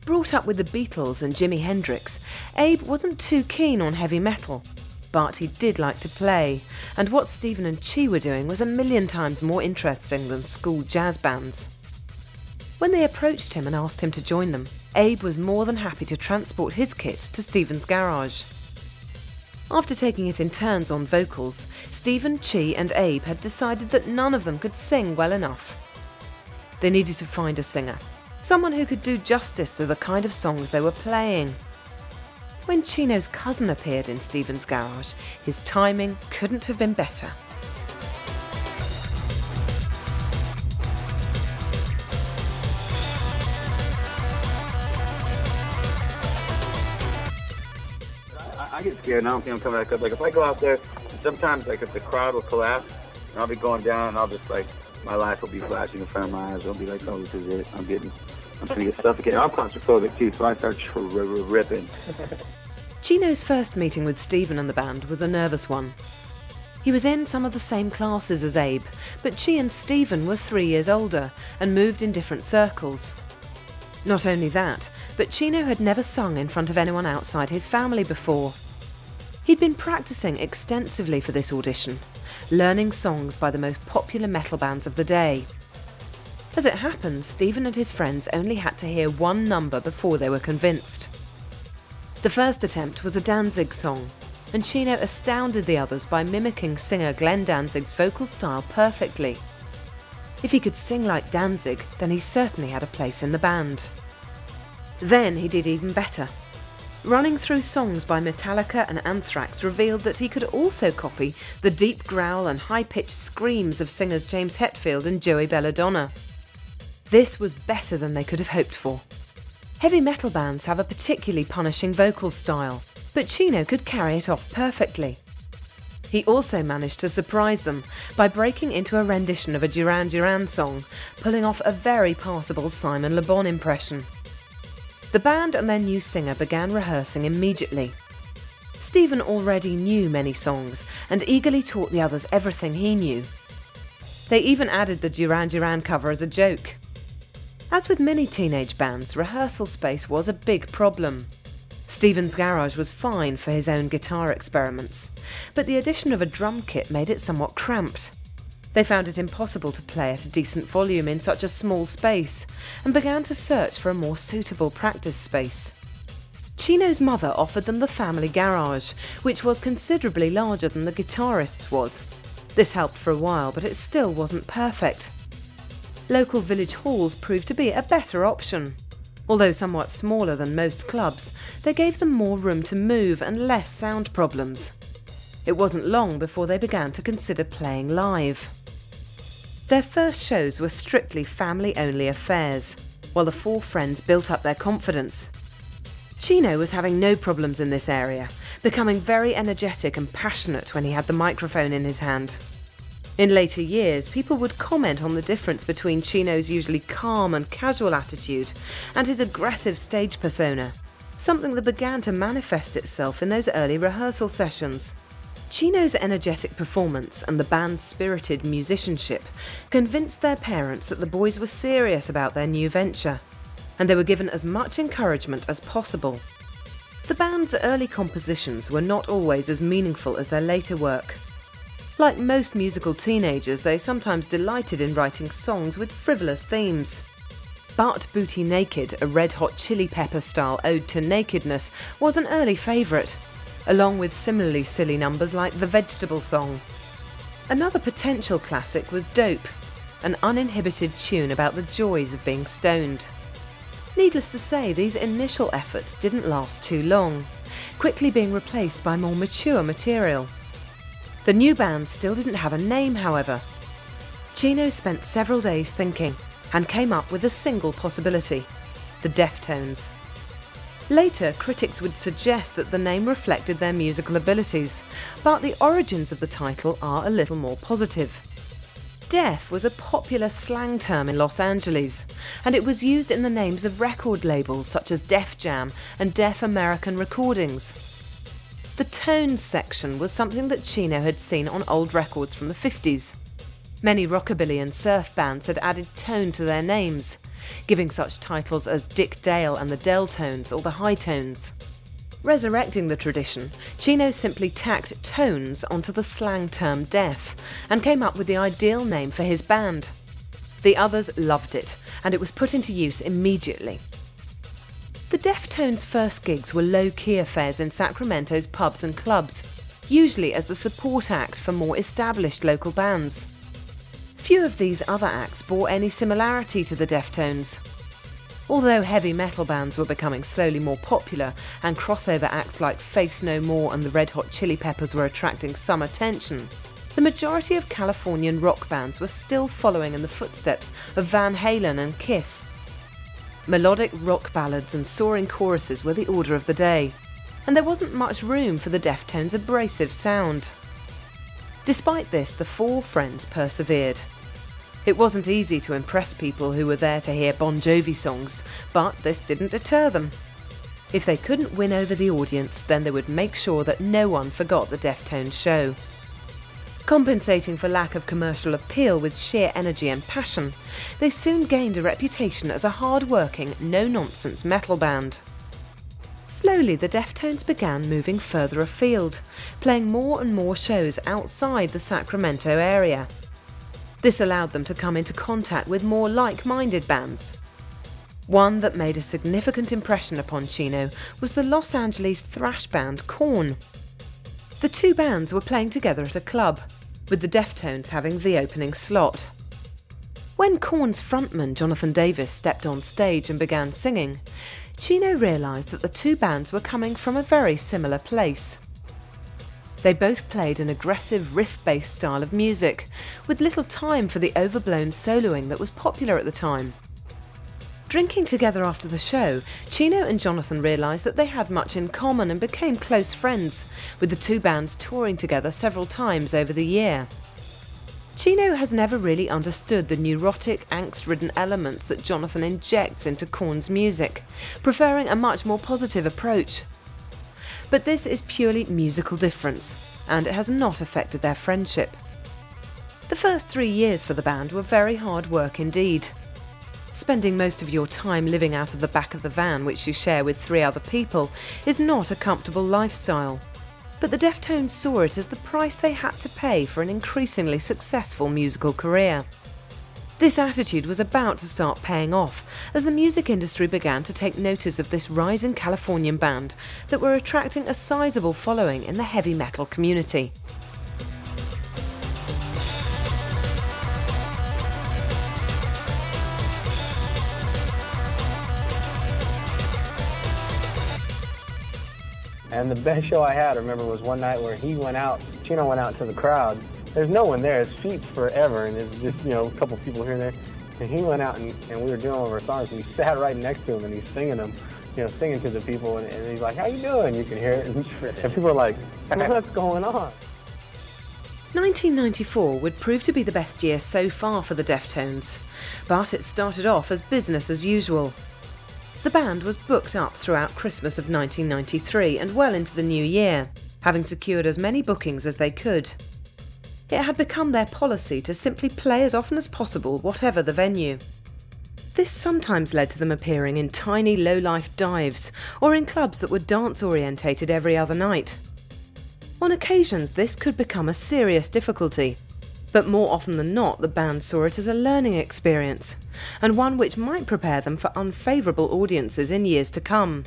Brought up with the Beatles and Jimi Hendrix, Abe wasn't too keen on heavy metal. But he did like to play, and what Stephen and Chi were doing was a million times more interesting than school jazz bands. When they approached him and asked him to join them, Abe was more than happy to transport his kit to Stephen's garage. After taking it in turns on vocals, Stephen, Chi and Abe had decided that none of them could sing well enough. They needed to find a singer, someone who could do justice to the kind of songs they were playing. When Chino's cousin appeared in Stephen's garage, his timing couldn't have been better. I get scared and I don't think I'm coming back up. Like if I go out there, sometimes like if the crowd will collapse, and I'll be going down and I'll just like, my life will be flashing in front of my eyes. I'll be like, oh, this is it. I'm going to get suffocated. I'm claustrophobic too, so I start ripping. Chino's first meeting with Stephen and the band was a nervous one. He was in some of the same classes as Abe, but Chi and Stephen were 3 years older and moved in different circles. Not only that, but Chino had never sung in front of anyone outside his family before. He'd been practicing extensively for this audition, learning songs by the most popular metal bands of the day. As it happened, Stephen and his friends only had to hear one number before they were convinced. The first attempt was a Danzig song, and Chino astounded the others by mimicking singer Glenn Danzig's vocal style perfectly. If he could sing like Danzig, then he certainly had a place in the band. Then he did even better. Running through songs by Metallica and Anthrax revealed that he could also copy the deep growl and high-pitched screams of singers James Hetfield and Joey Belladonna. This was better than they could have hoped for. Heavy metal bands have a particularly punishing vocal style, but Chino could carry it off perfectly. He also managed to surprise them by breaking into a rendition of a Duran Duran song, pulling off a very passable Simon Le Bon impression. The band and their new singer began rehearsing immediately. Stephen already knew many songs and eagerly taught the others everything he knew. They even added the Duran Duran cover as a joke. As with many teenage bands, rehearsal space was a big problem. Stephen's garage was fine for his own guitar experiments, but the addition of a drum kit made it somewhat cramped. They found it impossible to play at a decent volume in such a small space, and began to search for a more suitable practice space. Chino's mother offered them the family garage, which was considerably larger than the guitarist's was. This helped for a while, but it still wasn't perfect. Local village halls proved to be a better option. Although somewhat smaller than most clubs, they gave them more room to move and less sound problems. It wasn't long before they began to consider playing live. Their first shows were strictly family-only affairs, while the 4 friends built up their confidence. Chino was having no problems in this area, becoming very energetic and passionate when he had the microphone in his hand. In later years, people would comment on the difference between Chino's usually calm and casual attitude and his aggressive stage persona, something that began to manifest itself in those early rehearsal sessions. Chino's energetic performance and the band's spirited musicianship convinced their parents that the boys were serious about their new venture, and they were given as much encouragement as possible. The band's early compositions were not always as meaningful as their later work. Like most musical teenagers, they sometimes delighted in writing songs with frivolous themes. Butt Booty Naked, a Red Hot Chili Pepper-style ode to nakedness, was an early favourite, along with similarly silly numbers like the Vegetable Song. Another potential classic was Dope, an uninhibited tune about the joys of being stoned. Needless to say, these initial efforts didn't last too long, quickly being replaced by more mature material. The new band still didn't have a name, however. Chino spent several days thinking and came up with a single possibility: the Deftones. Later, critics would suggest that the name reflected their musical abilities, but the origins of the title are a little more positive. Def was a popular slang term in Los Angeles, and it was used in the names of record labels such as Def Jam and Def American Recordings. The Tones section was something that Chino had seen on old records from the 50s. Many rockabilly and surf bands had added tone to their names, giving such titles as Dick Dale and the Deltones or the High Tones. Resurrecting the tradition, Chino simply tacked tones onto the slang term deaf and came up with the ideal name for his band. The others loved it, and it was put into use immediately. The Deftones' first gigs were low-key affairs in Sacramento's pubs and clubs, usually as the support act for more established local bands. Few of these other acts bore any similarity to the Deftones. Although heavy metal bands were becoming slowly more popular and crossover acts like Faith No More and the Red Hot Chili Peppers were attracting some attention, the majority of Californian rock bands were still following in the footsteps of Van Halen and Kiss. Melodic rock ballads and soaring choruses were the order of the day, and there wasn't much room for the Deftones' abrasive sound. Despite this, the four friends persevered. It wasn't easy to impress people who were there to hear Bon Jovi songs, but this didn't deter them. If they couldn't win over the audience, then they would make sure that no one forgot the Deftones show. Compensating for lack of commercial appeal with sheer energy and passion, they soon gained a reputation as a hard-working, no-nonsense metal band. Slowly, the Deftones began moving further afield, playing more and more shows outside the Sacramento area. This allowed them to come into contact with more like-minded bands. One that made a significant impression upon Chino was the Los Angeles thrash band Korn. The two bands were playing together at a club, with the Deftones having the opening slot. When Korn's frontman Jonathan Davis stepped on stage and began singing, Chino realised that the two bands were coming from a very similar place. They both played an aggressive riff-based style of music, with little time for the overblown soloing that was popular at the time. Drinking together after the show, Chino and Jonathan realised that they had much in common and became close friends, with the two bands touring together several times over the year. Chino has never really understood the neurotic, angst-ridden elements that Jonathan injects into Korn's music, preferring a much more positive approach. But this is purely musical difference, and it has not affected their friendship. The first 3 years for the band were very hard work indeed. Spending most of your time living out of the back of the van which you share with 3 other people is not a comfortable lifestyle. But the Deftones saw it as the price they had to pay for an increasingly successful musical career. This attitude was about to start paying off as the music industry began to take notice of this rising Californian band that were attracting a sizable following in the heavy metal community. And the best show I had, I remember, was one night where Chino went out to the crowd. There's no one there, it's feet forever, and it's just, a couple people here and there. And he went out and we were doing one of our songs, and he sat right next to him and he's singing them, singing to the people, and he's like, "How you doing?" You can hear it, and people are like, "What's going on?" 1994 would prove to be the best year so far for the Deftones, but it started off as business as usual. The band was booked up throughout Christmas of 1993 and well into the new year, having secured as many bookings as they could. It had become their policy to simply play as often as possible, whatever the venue. This sometimes led to them appearing in tiny low-life dives or in clubs that were dance-orientated every other night. On occasions, this could become a serious difficulty, but more often than not, the band saw it as a learning experience, and one which might prepare them for unfavourable audiences in years to come.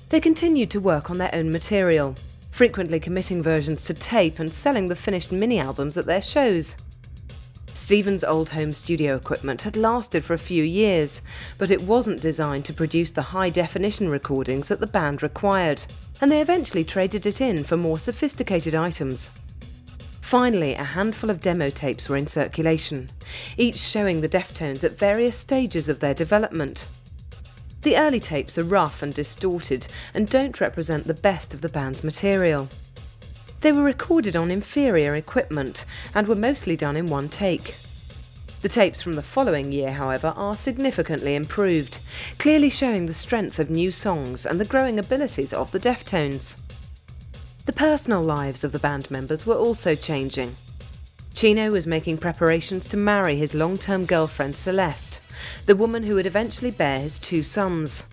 They continued to work on their own material, frequently committing versions to tape and selling the finished mini-albums at their shows. Stephen's old home studio equipment had lasted for a few years, but it wasn't designed to produce the high-definition recordings that the band required, and they eventually traded it in for more sophisticated items. Finally, a handful of demo tapes were in circulation, each showing the Deftones at various stages of their development. The early tapes are rough and distorted and don't represent the best of the band's material. They were recorded on inferior equipment and were mostly done in one take. The tapes from the following year, however, are significantly improved, clearly showing the strength of new songs and the growing abilities of the Deftones. The personal lives of the band members were also changing. Chino was making preparations to marry his long-term girlfriend Celeste, the woman who would eventually bear his 2 sons.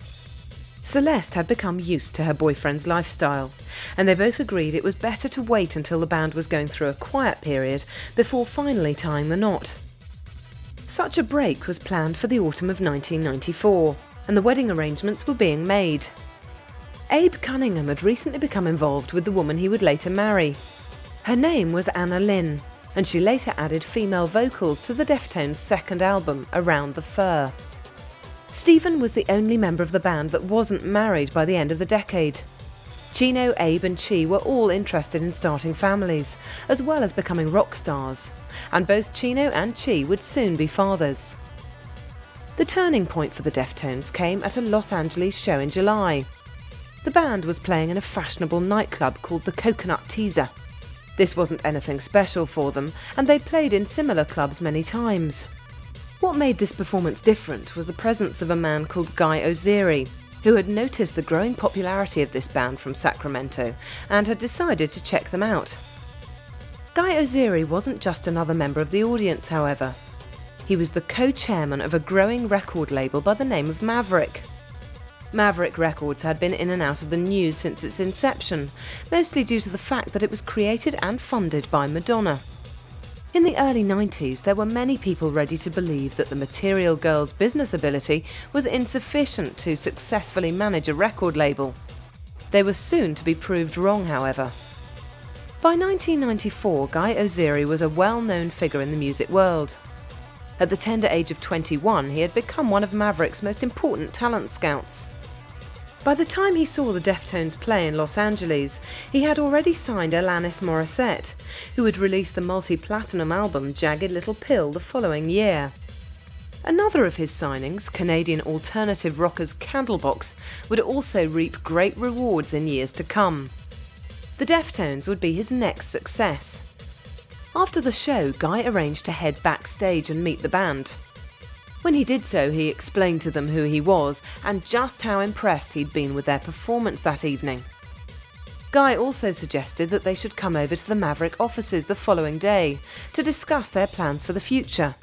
Celeste had become used to her boyfriend's lifestyle, and they both agreed it was better to wait until the band was going through a quiet period before finally tying the knot. Such a break was planned for the autumn of 1994, and the wedding arrangements were being made. Abe Cunningham had recently become involved with the woman he would later marry. Her name was Anna Lynn, and she later added female vocals to the Deftones' second album, Around the Fur. Stephen was the only member of the band that wasn't married by the end of the decade. Chino, Abe and Chi were all interested in starting families, as well as becoming rock stars, and both Chino and Chi would soon be fathers. The turning point for the Deftones came at a Los Angeles show in July. The band was playing in a fashionable nightclub called the Coconut Teaser. This wasn't anything special for them, and they'd played in similar clubs many times. What made this performance different was the presence of a man called Guy Ozieri, who had noticed the growing popularity of this band from Sacramento and had decided to check them out. Guy Ozieri wasn't just another member of the audience, however. He was the co-chairman of a growing record label by the name of Maverick. Maverick Records had been in and out of the news since its inception, mostly due to the fact that it was created and funded by Madonna. In the early 90s, there were many people ready to believe that the Material Girl's business ability was insufficient to successfully manage a record label. They were soon to be proved wrong, however. By 1994, Guy Ozieri was a well-known figure in the music world. At the tender age of 21, he had become one of Maverick's most important talent scouts. By the time he saw the Deftones play in Los Angeles, he had already signed Alanis Morissette, who would release the multi-platinum album Jagged Little Pill the following year. Another of his signings, Canadian alternative rockers Candlebox, would also reap great rewards in years to come. The Deftones would be his next success. After the show, Guy arranged to head backstage and meet the band. When he did so, he explained to them who he was and just how impressed he'd been with their performance that evening. Guy also suggested that they should come over to the Maverick offices the following day to discuss their plans for the future.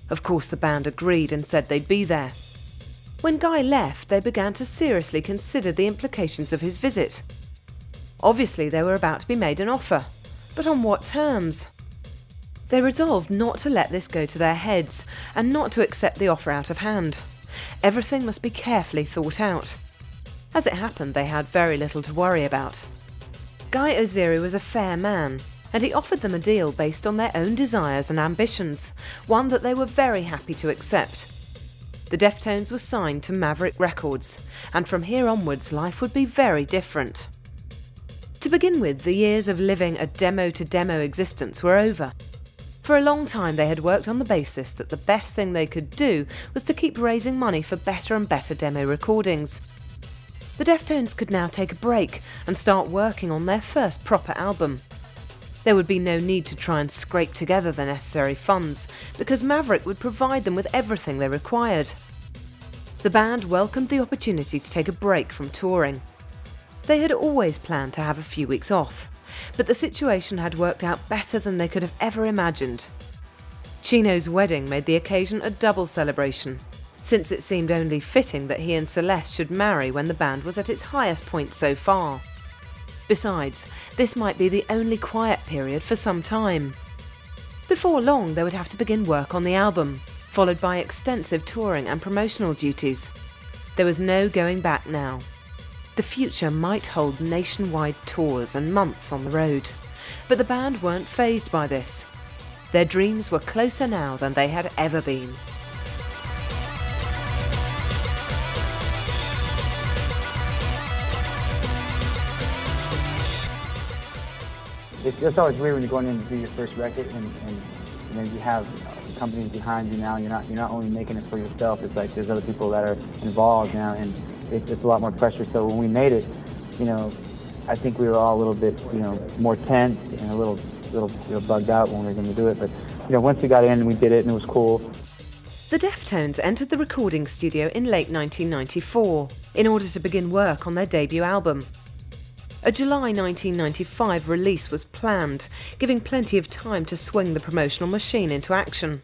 Of course, the band agreed and said they'd be there. When Guy left, they began to seriously consider the implications of his visit. Obviously, they were about to be made an offer, but on what terms? They resolved not to let this go to their heads and not to accept the offer out of hand. Everything must be carefully thought out. As it happened, they had very little to worry about. Guy Ozieri was a fair man, and he offered them a deal based on their own desires and ambitions, one that they were very happy to accept. The Deftones were signed to Maverick Records, and from here onwards life would be very different. To begin with, the years of living a demo-to-demo existence were over. For a long time they had worked on the basis that the best thing they could do was to keep raising money for better and better demo recordings. The Deftones could now take a break and start working on their first proper album. There would be no need to try and scrape together the necessary funds, because Maverick would provide them with everything they required. The band welcomed the opportunity to take a break from touring. They had always planned to have a few weeks off, but the situation had worked out better than they could have ever imagined. Chino's wedding made the occasion a double celebration, since it seemed only fitting that he and Celeste should marry when the band was at its highest point so far. Besides, this might be the only quiet period for some time. Before long, they would have to begin work on the album, followed by extensive touring and promotional duties. There was no going back now. The future might hold nationwide tours and months on the road, but the band weren't fazed by this. Their dreams were closer now than they had ever been. It's always weird when you're going in to do your first record and you know, you have companies behind you now. You're not only making it for yourself. It's like there's other people that are involved now, and it's a lot more pressure. So when we made it, you know, I think we were all a little bit, you know, more tense and a little bugged out when we were going to do it. But you know, once we got in and we did it and it was cool. The Deftones entered the recording studio in late 1994 in order to begin work on their debut album. A July 1995 release was planned, giving plenty of time to swing the promotional machine into action.